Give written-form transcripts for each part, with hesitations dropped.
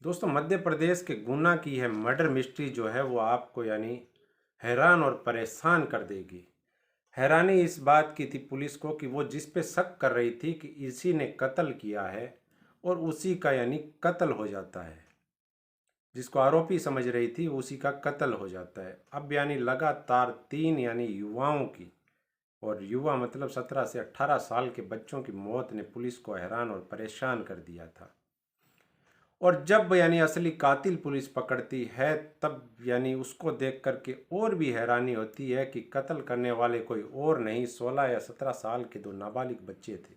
दोस्तों, मध्य प्रदेश के गुना की है मर्डर मिस्ट्री जो है वो आपको हैरान और परेशान कर देगी। हैरानी इस बात की थी पुलिस को कि वो जिस पे शक कर रही थी कि इसी ने कत्ल किया है और उसी का कत्ल हो जाता है। जिसको आरोपी समझ रही थी उसी का कत्ल हो जाता है। अब लगातार तीन युवाओं की, और युवा मतलब 17 से 18 साल के बच्चों की मौत ने पुलिस को हैरान और परेशान कर दिया था। और जब असली कातिल पुलिस पकड़ती है तब उसको देख कर के और भी हैरानी होती है कि कत्ल करने वाले कोई और नहीं, 16 या 17 साल के दो नाबालिग बच्चे थे।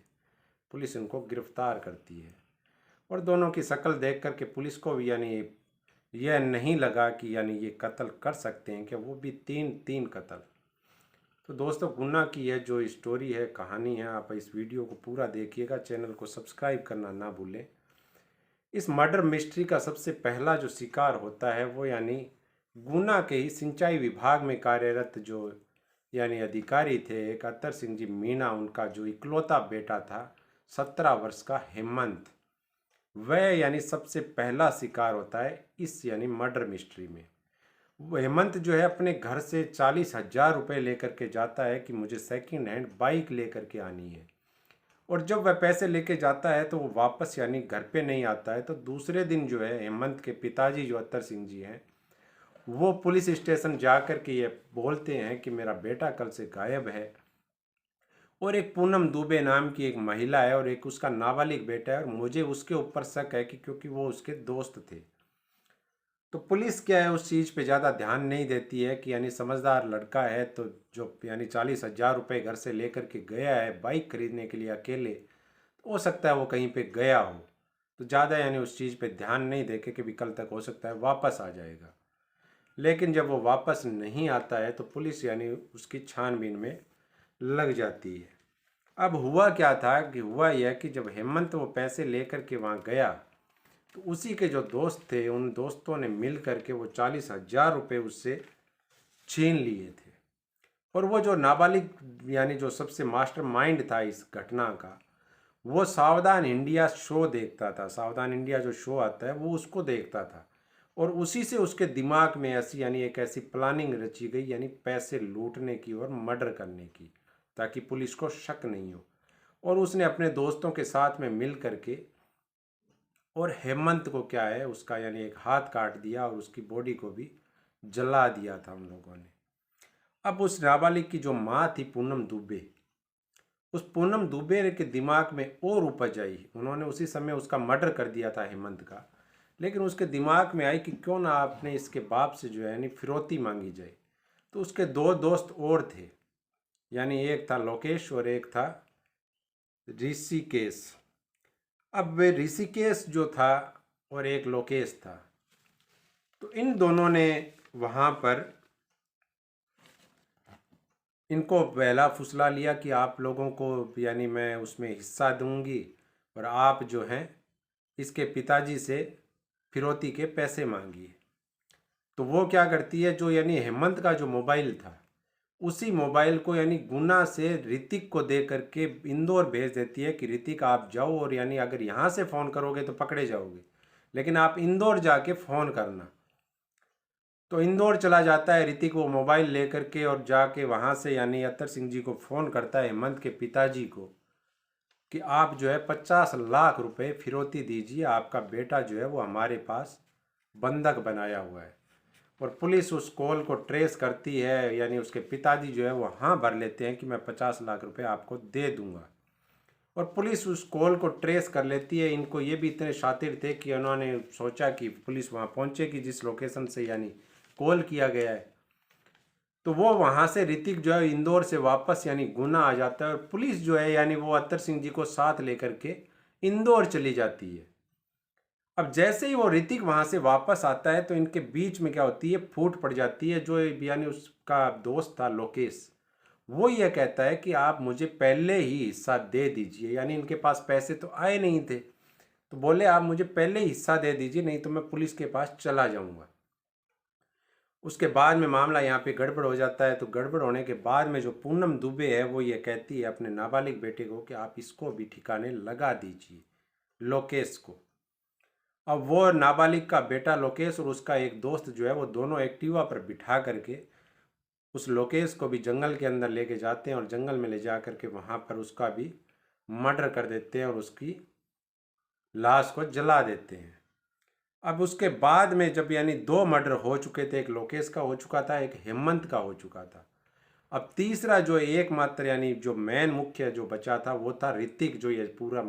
पुलिस इनको गिरफ्तार करती है और दोनों की शक्ल देख कर के पुलिस को भी यह नहीं लगा कि ये कत्ल कर सकते हैं कि वो भी तीन तीन कत्ल। तो दोस्तों, गुना की यह जो स्टोरी है, कहानी है, आप इस वीडियो को पूरा देखिएगा। चैनल को सब्सक्राइब करना ना भूलें। इस मर्डर मिस्ट्री का सबसे पहला जो शिकार होता है वो गुना के ही सिंचाई विभाग में कार्यरत जो अधिकारी थे, एक अत्तर सिंह जी मीणा, उनका जो इकलौता बेटा था 17 वर्ष का हेमंत। वह सबसे पहला शिकार होता है इस मर्डर मिस्ट्री में। वो हेमंत जो है अपने घर से 40,000 रुपये लेकर के जाता है कि मुझे सेकंड हैंड बाइक लेकर के आनी है। और जब वह पैसे लेके जाता है तो वो वापस घर पे नहीं आता है। तो दूसरे दिन जो है हेमंत के पिताजी जो अत्तर सिंह जी हैं, वो पुलिस स्टेशन जा कर के ये बोलते हैं कि मेरा बेटा कल से गायब है। और एक पूनम दुबे नाम की एक महिला है और एक उसका नाबालिग बेटा है, और मुझे उसके ऊपर शक है कि क्योंकि वो उसके दोस्त थे। तो पुलिस क्या है उस चीज़ पे ज़्यादा ध्यान नहीं देती है कि समझदार लड़का है, तो जो 40,000 रुपये घर से लेकर के गया है बाइक खरीदने के लिए अकेले, तो हो सकता है वो कहीं पे गया हो। तो ज़्यादा उस चीज़ पे ध्यान नहीं देके कि भी कल तक हो सकता है वापस आ जाएगा। लेकिन जब वो वापस नहीं आता है तो पुलिस उसकी छानबीन में लग जाती है। अब हुआ क्या था कि हुआ यह कि जब हेमंत वो पैसे लेकर के वहाँ गया तो उसी के जो दोस्त थे, उन दोस्तों ने मिल करके वो 40,000 रुपये उससे छीन लिए थे। और वो जो नाबालिग जो सबसे मास्टर माइंड था इस घटना का, वो सावधान इंडिया शो देखता था। सावधान इंडिया जो शो आता है वो उसको देखता था, और उसी से उसके दिमाग में ऐसी एक ऐसी प्लानिंग रची गई पैसे लूटने की और मर्डर करने की, ताकि पुलिस को शक नहीं हो। और उसने अपने दोस्तों के साथ में मिल करके और हेमंत को क्या है उसका एक हाथ काट दिया और उसकी बॉडी को भी जला दिया था उन लोगों ने। अब उस नाबालिग की जो माँ थी पूनम दुबे, उस पूनम दुबे के दिमाग में और उपज आई। उन्होंने उसी समय उसका मर्डर कर दिया था हेमंत का, लेकिन उसके दिमाग में आई कि क्यों ना आपने इसके बाप से जो है फिरौती मांगी जाए। तो उसके दो दोस्त और थे, एक था लोकेश और एक था ऋषिकेश। अब वे ऋषिकेश जो था और एक लोकेश था, तो इन दोनों ने वहाँ पर इनको बहला फुसला लिया कि आप लोगों को मैं उसमें हिस्सा दूंगी, और आप जो हैं इसके पिताजी से फिरौती के पैसे मांगिए। तो वो क्या करती है, जो हेमंत का जो मोबाइल था उसी मोबाइल को गुना से ऋतिक को दे करके इंदौर भेज देती है कि ऋतिक आप जाओ, और अगर यहाँ से फ़ोन करोगे तो पकड़े जाओगे, लेकिन आप इंदौर जाके फ़ोन करना। तो इंदौर चला जाता है ऋतिक वो मोबाइल लेकर के, और जाके वहाँ से अत्तर सिंह जी को फ़ोन करता है हेमंत के पिताजी को कि आप जो है 50 लाख रुपए फिरौती दीजिए, आपका बेटा जो है वो हमारे पास बंधक बनाया हुआ है। और पुलिस उस कॉल को ट्रेस करती है, उसके पिताजी जो है वो हाँ भर लेते हैं कि मैं 50 लाख रुपए आपको दे दूंगा। और पुलिस उस कॉल को ट्रेस कर लेती है। इनको ये भी इतने शातिर थे कि उन्होंने सोचा कि पुलिस वहाँ पहुँचेगी जिस लोकेशन से कॉल किया गया है। तो वो वहाँ से ऋतिक जो है इंदौर से वापस गुना आ जाता है, और पुलिस जो है वो अत्तर सिंह जी को साथ लेकर के इंदौर चली जाती है। अब जैसे ही वो ऋतिक वहाँ से वापस आता है तो इनके बीच में क्या होती है, फूट पड़ जाती है। जो उसका दोस्त था लोकेश, वो ये कहता है कि आप मुझे पहले ही हिस्सा दे दीजिए। इनके पास पैसे तो आए नहीं थे, तो बोले आप मुझे पहले ही हिस्सा दे दीजिए, नहीं तो मैं पुलिस के पास चला जाऊंगा। उसके बाद में मामला यहाँ पे गड़बड़ हो जाता है। तो गड़बड़ होने के बाद में जो पूनम दुबे है वो ये कहती है अपने नाबालिग बेटे को कि आप इसको भी ठिकाने लगा दीजिए, लोकेश को। अब वो नाबालिग का बेटा लोकेश और उसका एक दोस्त जो है वो दोनों एक्टिवा पर बिठा करके उस लोकेश को भी जंगल के अंदर लेके जाते हैं और जंगल में ले जा करके वहाँ पर उसका भी मर्डर कर देते हैं और उसकी लाश को जला देते हैं। अब उसके बाद में जब यानी दो मर्डर हो चुके थे, एक लोकेश का हो चुका था, एक हेमंत का हो चुका था। अब तीसरा जो एकमात्र यानी जो मेन मुख्य जो बचा था वो था ऋतिक, जो ये पूरा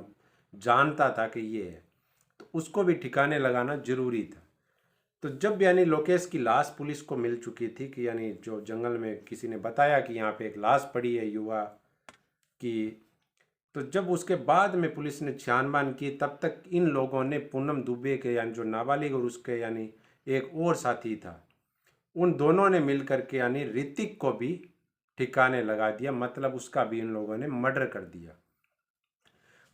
जानता था कि ये है, तो उसको भी ठिकाने लगाना जरूरी था। तो जब यानी लोकेश की लाश पुलिस को मिल चुकी थी कि यानी जो जंगल में किसी ने बताया कि यहाँ पे एक लाश पड़ी है युवा की, तो जब उसके बाद में पुलिस ने छानबीन की तब तक इन लोगों ने पूनम दुबे के यानी जो नाबालिग और उसके यानी एक और साथी था, उन दोनों ने मिल करके यानी ऋतिक को भी ठिकाने लगा दिया, मतलब उसका भी इन लोगों ने मर्डर कर दिया।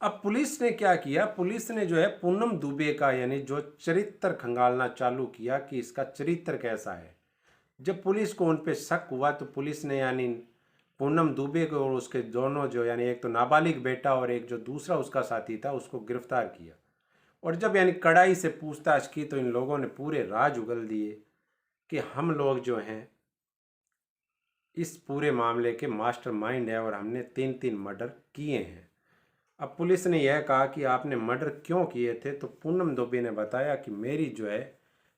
अब पुलिस ने क्या किया, पुलिस ने जो है पूनम दुबे का यानी जो चरित्र खंगालना चालू किया कि इसका चरित्र कैसा है। जब पुलिस को उन पे शक हुआ तो पुलिस ने यानी पूनम दुबे को और उसके दोनों जो यानी एक तो नाबालिग बेटा और एक जो दूसरा उसका साथी था उसको गिरफ्तार किया। और जब यानी कड़ाई से पूछताछ की तो इन लोगों ने पूरे राज उगल दिए कि हम लोग जो हैं इस पूरे मामले के मास्टरमाइंड है और हमने 3 मर्डर किए हैं। अब पुलिस ने यह कहा कि आपने मर्डर क्यों किए थे, तो पूनम दुबे ने बताया कि मेरी जो है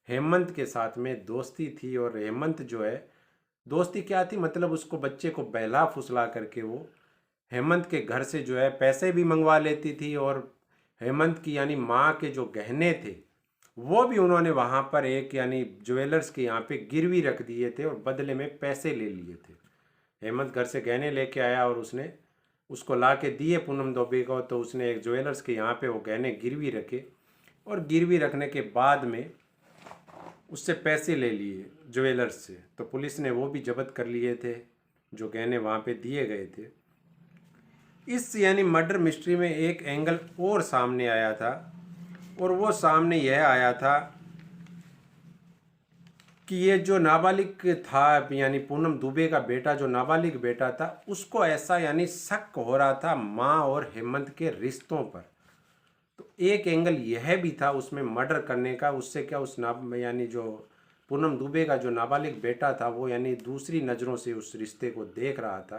हेमंत के साथ में दोस्ती थी और हेमंत जो है दोस्ती क्या थी, मतलब उसको बच्चे को बहला फुसला करके वो हेमंत के घर से जो है पैसे भी मंगवा लेती थी और हेमंत की यानी माँ के जो गहने थे वो भी उन्होंने वहाँ पर एक यानी ज्वेलर्स के यहाँ पे गिरवी रख दिए थे और बदले में पैसे ले लिए थे। हेमंत घर से गहने लेके आया और उसने उसको ला के दिए पूनम दुबे को, तो उसने एक ज्वेलर्स के यहाँ पे वो गहने गिरवी रखे और गिरवी रखने के बाद में उससे पैसे ले लिए ज्वेलर्स से। तो पुलिस ने वो भी जब्त कर लिए थे जो गहने वहाँ पे दिए गए थे। इस यानी मर्डर मिस्ट्री में एक एंगल और सामने आया था और वो सामने यह आया था कि ये जो नाबालिग था यानी पूनम दुबे का बेटा, जो नाबालिग बेटा था, उसको ऐसा यानी शक हो रहा था माँ और हेमंत के रिश्तों पर। तो एक एंगल यह भी था उसमें मर्डर करने का, उससे क्या उस यानी जो पूनम दुबे का जो नाबालिग बेटा था वो यानी दूसरी नज़रों से उस रिश्ते को देख रहा था,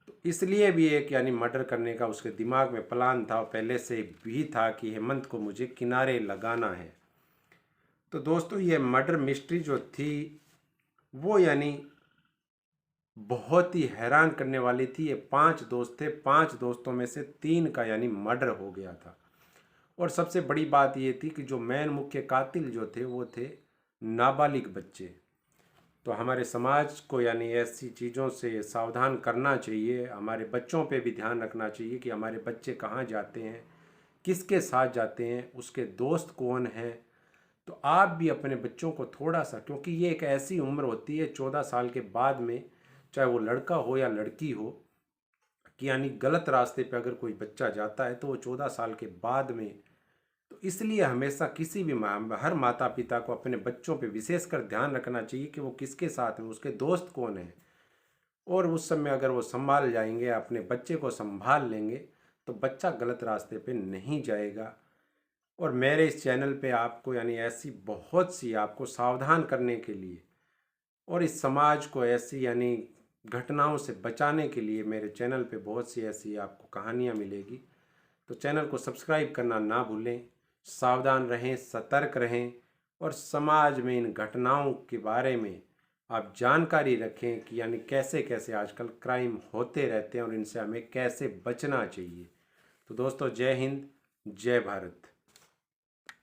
तो इसलिए भी एक यानी मर्डर करने का उसके दिमाग में प्लान था, पहले से भी था कि हेमंत को मुझे किनारे लगाना है। तो दोस्तों ये मर्डर मिस्ट्री जो थी वो यानी बहुत ही हैरान करने वाली थी। ये 5 दोस्त थे, 5 दोस्तों में से 3 का यानी मर्डर हो गया था। और सबसे बड़ी बात ये थी कि जो मेन मुख्य कातिल जो थे वो थे नाबालिग बच्चे। तो हमारे समाज को यानी ऐसी चीज़ों से सावधान करना चाहिए, हमारे बच्चों पे भी ध्यान रखना चाहिए कि हमारे बच्चे कहाँ जाते हैं, किसके साथ जाते हैं, उसके दोस्त कौन हैं। तो आप भी अपने बच्चों को थोड़ा सा, क्योंकि ये एक ऐसी उम्र होती है 14 साल के बाद में, चाहे वो लड़का हो या लड़की हो, कि यानी गलत रास्ते पे अगर कोई बच्चा जाता है तो वो 14 साल के बाद में। तो इसलिए हमेशा किसी भी हर माता पिता को अपने बच्चों पे विशेषकर ध्यान रखना चाहिए कि वो किसके साथ में, उसके दोस्त कौन हैं। और उस समय अगर वो संभाल जाएंगे, अपने बच्चे को संभाल लेंगे, तो बच्चा गलत रास्ते पे नहीं जाएगा। और मेरे इस चैनल पे आपको यानी ऐसी बहुत सी आपको सावधान करने के लिए और इस समाज को ऐसी यानी घटनाओं से बचाने के लिए मेरे चैनल पे बहुत सी ऐसी आपको कहानियाँ मिलेगी। तो चैनल को सब्सक्राइब करना ना भूलें, सावधान रहें, सतर्क रहें और समाज में इन घटनाओं के बारे में आप जानकारी रखें कि यानी कैसे कैसे आजकल क्राइम होते रहते हैं और इनसे हमें कैसे बचना चाहिए। तो दोस्तों जय हिंद, जय भारत।